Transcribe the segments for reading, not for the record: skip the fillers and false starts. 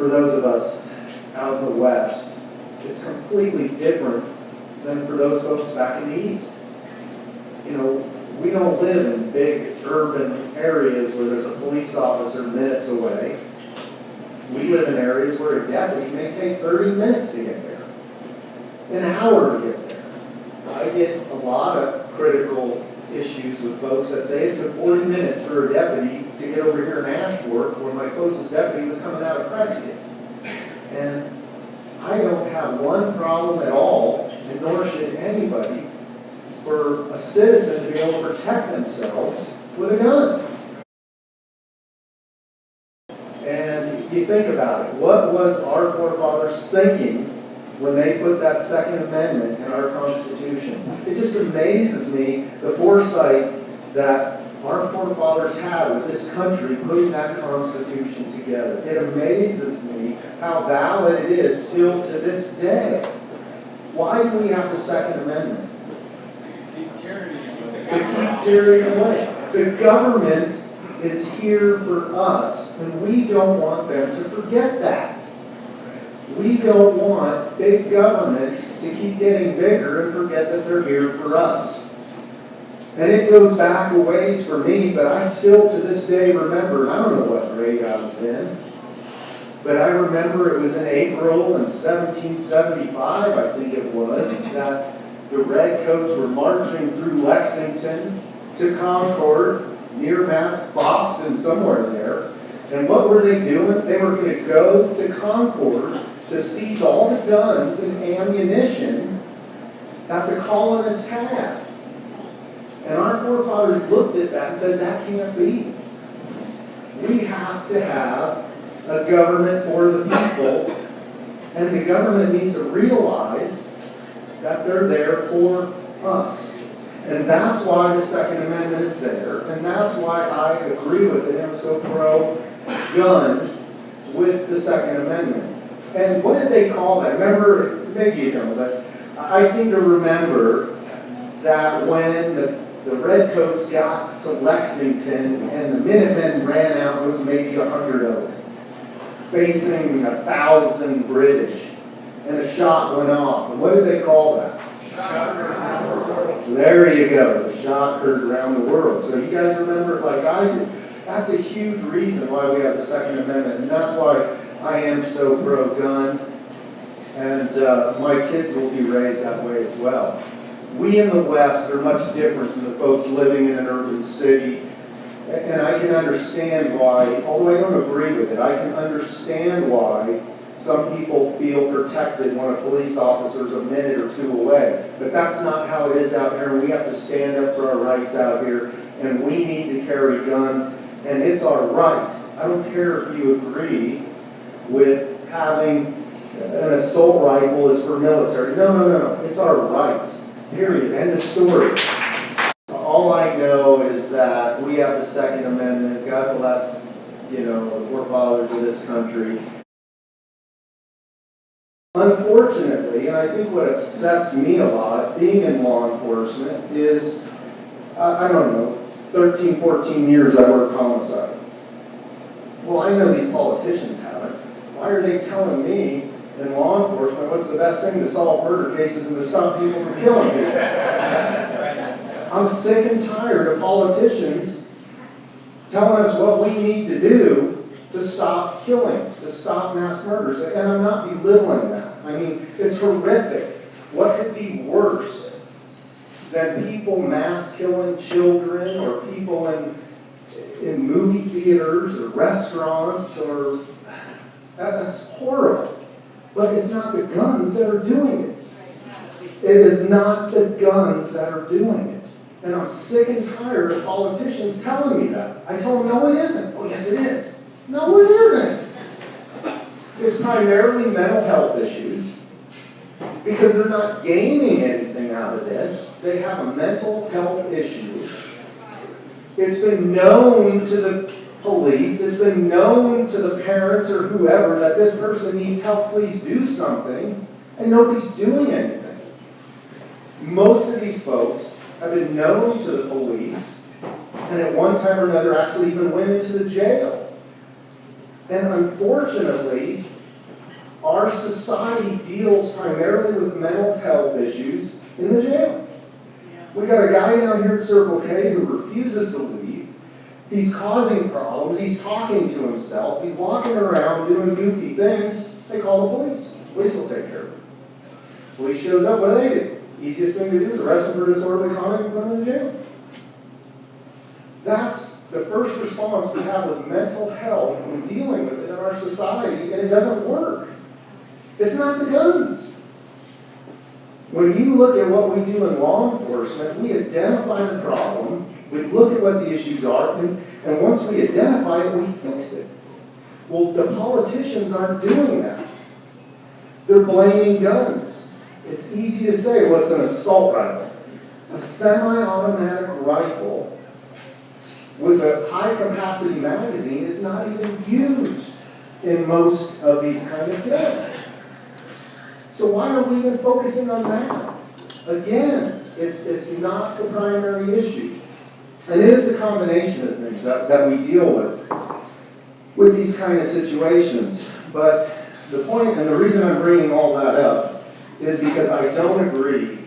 for those of us out in the West, it's completely different than for those folks back in the East. You know, we don't live in big urban areas where there's a police officer minutes away. We live in areas where a deputy may take 30 minutes to get there, an hour to get there. I get a lot of critical issues with folks that say it took 40 minutes for a deputy to get over here in Ashworth when my closest deputy was coming out of Prescott. And I don't have one problem at all, and nor should anybody, for a citizen to be able to protect themselves with a gun. And you think about it, what was our forefathers thinking when they put that Second Amendment in our Constitution? It just amazes me the foresight that our forefathers had with this country putting that Constitution together. It amazes me how valid it is still to this day. Why do we have the Second Amendment? To keep tyranny away. The government is here for us, and we don't want them to forget that. We don't want big government to keep getting bigger and forget that they're here for us. And it goes back a ways for me, but I still to this day remember, I don't know what grade I was in, but I remember it was in April in 1775, I think it was, that the Redcoats were marching through Lexington to Concord, near Mass, Boston, somewhere there. And what were they doing? They were going to go to Concord to seize all the guns and ammunition that the colonists had. And our forefathers looked at that and said, that can't be. We have to have a government for the people, and the government needs to realize that they're there for us. And that's why the Second Amendment is there, and that's why I agree with it. I'm so pro-gun with the Second Amendment. And what did they call that? Remember, maybe you don't, but I seem to remember that when the Redcoats got to Lexington and the Minutemen ran out, there was maybe 100 of them, facing 1,000 British, and a shot went off. And what did they call that? There you go, the shot heard around the world. So you guys remember it like I do. That's a huge reason why we have the Second Amendment, and that's why I am so pro-gun, and my kids will be raised that way as well. We in the West are much different than the folks living in an urban city, and I can understand why, although I don't agree with it, I can understand why some people feel protected when a police officer is a minute or two away. But that's not how it is out here, and we have to stand up for our rights out here, and we need to carry guns, and it's our right. I don't care if you agree with having an assault rifle is for military. No. It's our right. Period. End of story. All I know is that we have the Second Amendment. God bless, the forefathers of this country. Unfortunately, and I think what upsets me a lot, being in law enforcement, is, 13, 14 years I worked homicide. Well, I know these politicians haven't. Why are they telling me in law enforcement what's the best thing to solve murder cases and to stop people from killing people? I'm sick and tired of politicians telling us what we need to do to stop killings, to stop mass murders. And I'm not belittling that. I mean, it's horrific. What could be worse than people mass killing children or people in movie theaters or restaurants? That's horrible. But it's not the guns that are doing it. It is not the guns that are doing it. And I'm sick and tired of politicians telling me that. I told them, no, it isn't. Oh, yes, it is. No, it isn't. It's primarily mental health issues because they're not gaining anything out of this. They have a mental health issue. It's been known to the police, it's been known to the parents or whoever that this person needs help, please do something, and nobody's doing anything. Most of these folks have been known to the police, and at one time or another actually even went into the jail. And unfortunately, our society deals primarily with mental health issues in the jail. We got a guy down here at Circle K who refuses to leave. He's causing problems. He's talking to himself. He's walking around doing goofy things. They call the police. Police will take care of him. Police shows up. What do? Easiest thing to do is arrest him for disorderly conduct and put him in jail. That's the first response we have with mental health and dealing with it in our society, and it doesn't work. It's not the guns. When you look at what we do in law enforcement, we identify the problem, we look at what the issues are, and once we identify it, we fix it. Well, the politicians aren't doing that. They're blaming guns. It's easy to say, what's an assault rifle? A semi-automatic rifle with a high-capacity magazine is not even used in most of these kind of guns. So why are we even focusing on that? Again, it's not the primary issue. And it is a combination of things that we deal with these kind of situations. But the point, and the reason I'm bringing all that up, is because I don't agree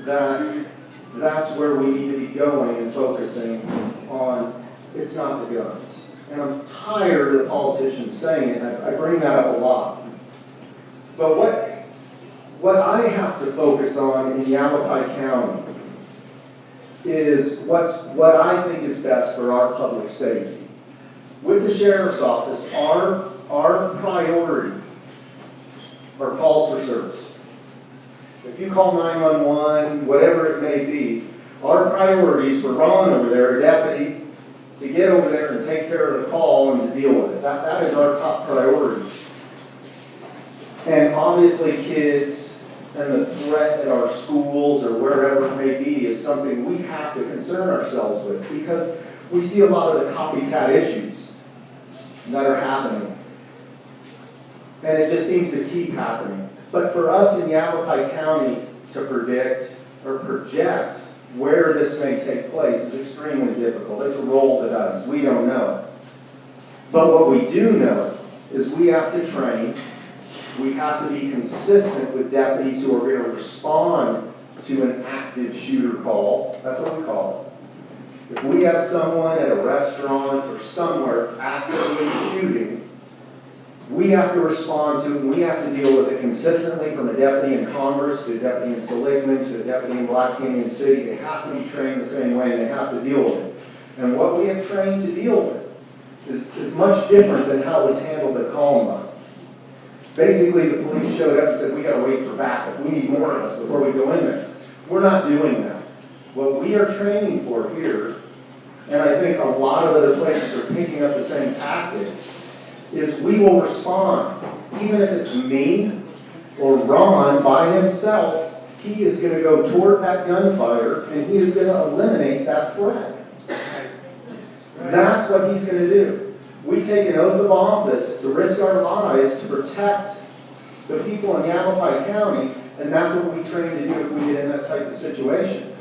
that that's where we need to be going and focusing on it's not the guns. And I'm tired of the politicians saying it, and I bring that up a lot. But what I have to focus on in Yavapai County is what I think is best for our public safety. With the Sheriff's Office, our priority are calls for service. If you call 911, whatever it may be, our priorities for Ron over there, a deputy, to get over there and take care of the call and to deal with it. That is our top priority. And obviously kids and the threat at our schools or wherever it may be is something we have to concern ourselves with because we see a lot of the copycat issues that are happening. And it just seems to keep happening. But for us in Yavapai County to predict or project where this may take place is extremely difficult. It's a roll to us. We don't know. But what we do know is we have to train. We have to be consistent with deputies who are going to respond to an active shooter call. That's what we call it. If we have someone at a restaurant or somewhere actively shooting, we have to respond to it, and we have to deal with it consistently from a deputy in Congress to a deputy in Seligman to a deputy in Black Canyon City. They have to be trained the same way, and they have to deal with it. And what we have trained to deal with is much different than how it was handled at Columbine. Basically, the police showed up and said, we got to wait for backup. We need more of us before we go in there. We're not doing that. What we are training for here, and I think a lot of other places are picking up the same tactic, is we will respond. Even if it's me or Ron by himself, he is going to go toward that gunfire and he is going to eliminate that threat. That's what he's going to do. We take an oath of office to risk our lives to protect the people in Yavapai County, and that's what we train to do if we get in that type of situation.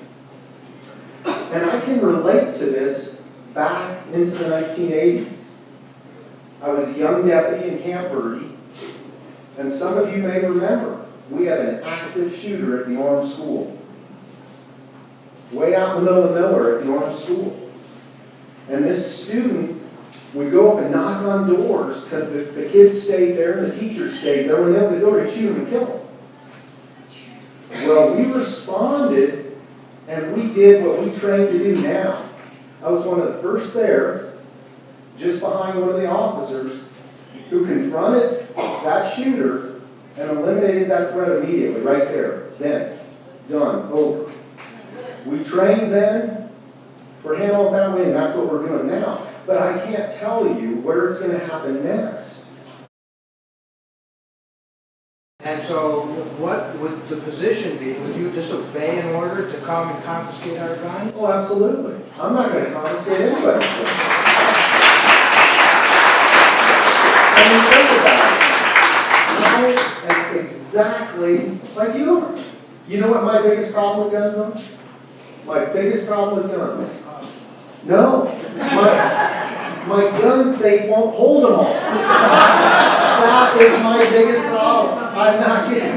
And I can relate to this back into the 1980s. I was a young deputy in Camp Verde, and some of you may remember, we had an active shooter at the Orem School. Way out in the middle of nowhere at the Orem School. And this student would go up and knock on doors because the kids stayed there and the teachers stayed there. When they opened the door, he'd shoot them and kill them. Well, we responded and we did what we trained to do now. I was one of the first there, just behind one of the officers, who confronted that shooter and eliminated that threat immediately, right there. Then, done, over. We trained then for handling that way, and that's what we're doing now. But I can't tell you where it's going to happen next. And so what would the position be? Would you disobey an order to come and confiscate our guns? Oh, absolutely. I'm not going to confiscate anybody's gun. And you think about it. I am exactly like you are. You know what my biggest problem with guns are? My biggest problem with guns. No. My gun safe won't hold them all. That is my biggest problem. I'm not kidding.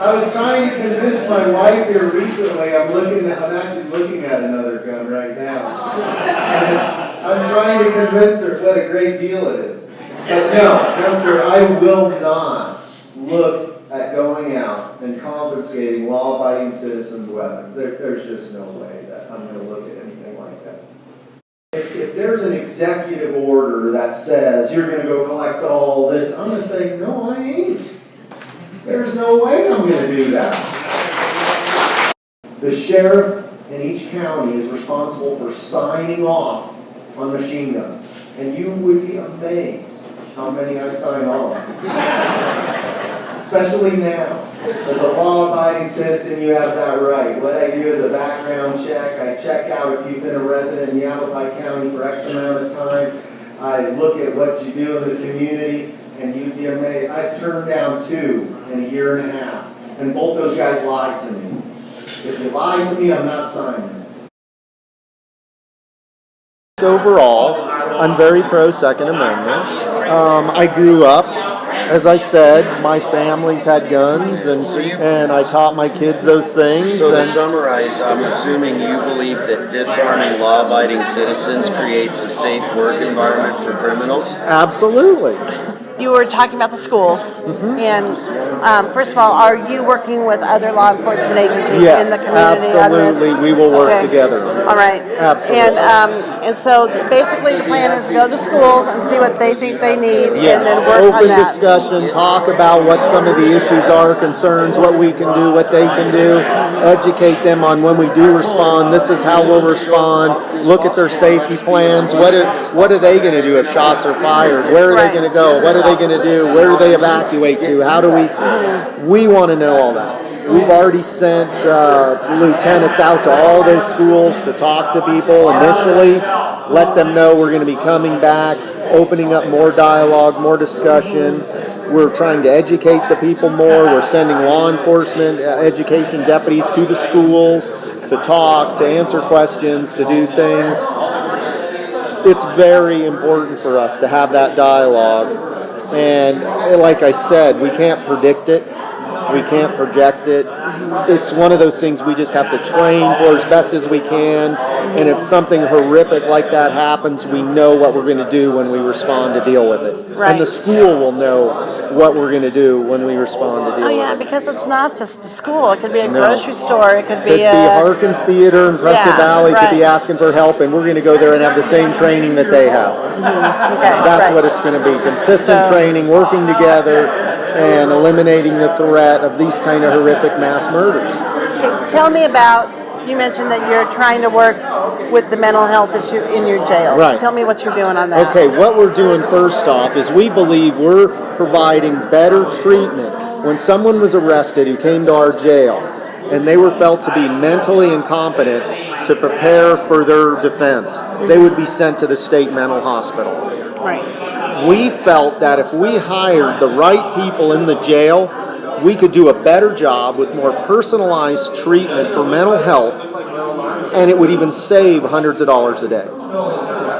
I was trying to convince my wife here recently. I'm actually looking at another gun right now. And I'm trying to convince her what a great deal it is. But no, sir, I will not look at going out and confiscating law-abiding citizens' weapons. There's just no way that I'm going to look at anything like that. If there's an executive order that says you're going to go collect all this, I'm going to say, no, I ain't. There's no way I'm going to do that. The sheriff in each county is responsible for signing off on machine guns. And you would be amazed how many I sign off. Especially now. As a law-abiding citizen, you have that right. What I do is a background check. I check out if you've been a resident in Yavapai County for X amount of time. I look at what you do in the community, and you'd be amazed. I've turned down 2 in a year and a half, and both those guys lied to me. If you lie to me, I'm not signing. Overall, I'm very pro Second Amendment. I grew up, as I said, my family's had guns, and I taught my kids those things. So to summarize, I'm assuming you believe that disarming law-abiding citizens creates a safe work environment for criminals? Absolutely. You were talking about the schools, and first of all, are you working with other law enforcement agencies in the community on this? Absolutely. We will work together. All right. Absolutely. And so basically the plan is to go to schools and see what they think they need, Yes. and then work on Open that. discussion, talk about what some of the issues are, concerns, what we can do, what they can do, educate them on when we do respond, this is how we'll respond, look at their safety plans, what are they going to do if shots are fired, where are they going to go, what are they going to do, where do they evacuate to, how do we want to know all that. We've already sent lieutenants out to all those schools to talk to people initially, let them know we're going to be coming back, opening up more dialogue, more discussion. We're trying to educate the people more. We're sending law enforcement education deputies to the schools to talk, to answer questions, to do things. It's very important for us to have that dialogue. And like I said, we can't predict it. We can't project it. It's one of those things we just have to train for as best as we can. And if something horrific like that happens, we know what we're going to do when we respond to deal with it. Right. And the school will know what we're going to do when we respond to deal with it. Oh yeah, because it's not just the school. It could be a grocery store. It could be Harkins Theater in Prescott Valley could be right. asking for help, and we're going to go there and have the same training that they have. Okay, That's right. what it's going to be. Consistent training, working together, and eliminating the threat of these kind of horrific mass murders. Okay, tell me about, you mentioned that you're trying to work with the mental health issue in your jails. Right. Tell me what you're doing on that. Okay, what we're doing first off is we believe we're providing better treatment. When someone was arrested who came to our jail and they were felt to be mentally incompetent to prepare for their defense, they would be sent to the state mental hospital. Right. We felt that if we hired the right people in the jail, we could do a better job with more personalized treatment for mental health, and it would even save hundreds of dollars a day.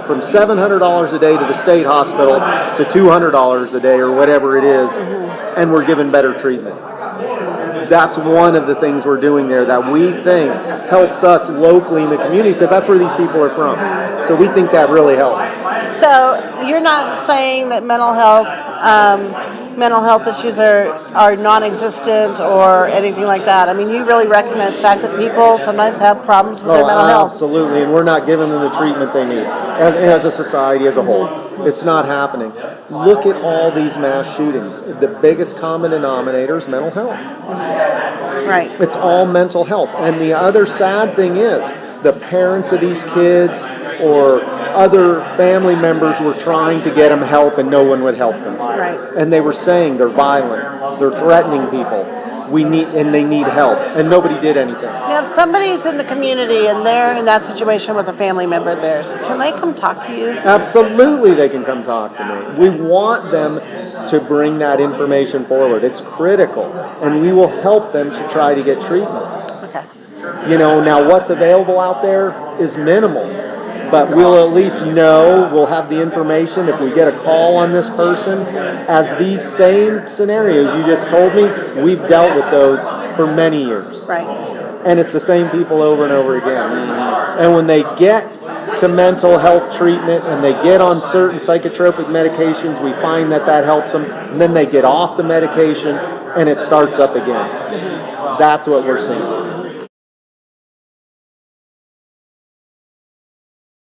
From $700 a day to the state hospital to $200 a day or whatever it is, and we're given better treatment. That's one of the things we're doing there that we think helps us locally in the communities, because that's where these people are from. So we think that really helps. So you're not saying that mental health issues are non-existent or anything like that. I mean, you really recognize the fact that people sometimes have problems with their mental health. Absolutely, and we're not giving them the treatment they need as a society as a whole. It's not happening. Look at all these mass shootings. The biggest common denominator is mental health. Right. It's all mental health. And the other sad thing is the parents of these kids or other family members were trying to get them help and no one would help them. Right. And they were saying they're violent, they're threatening people. They need help, and nobody did anything. Now, if somebody's in the community and they're in that situation with a family member of theirs, can they come talk to you? Absolutely, they can come talk to me. We want them to bring that information forward. It's critical, and we will help them to try to get treatment. Okay. Now what's available out there is minimal. but we'll at least know, we'll have the information if we get a call on this person, as these same scenarios you just told me, we've dealt with those for many years. Right. And it's the same people over and over again. And when they get to mental health treatment and they get on certain psychotropic medications, we find that helps them, and then they get off the medication and it starts up again. That's what we're seeing.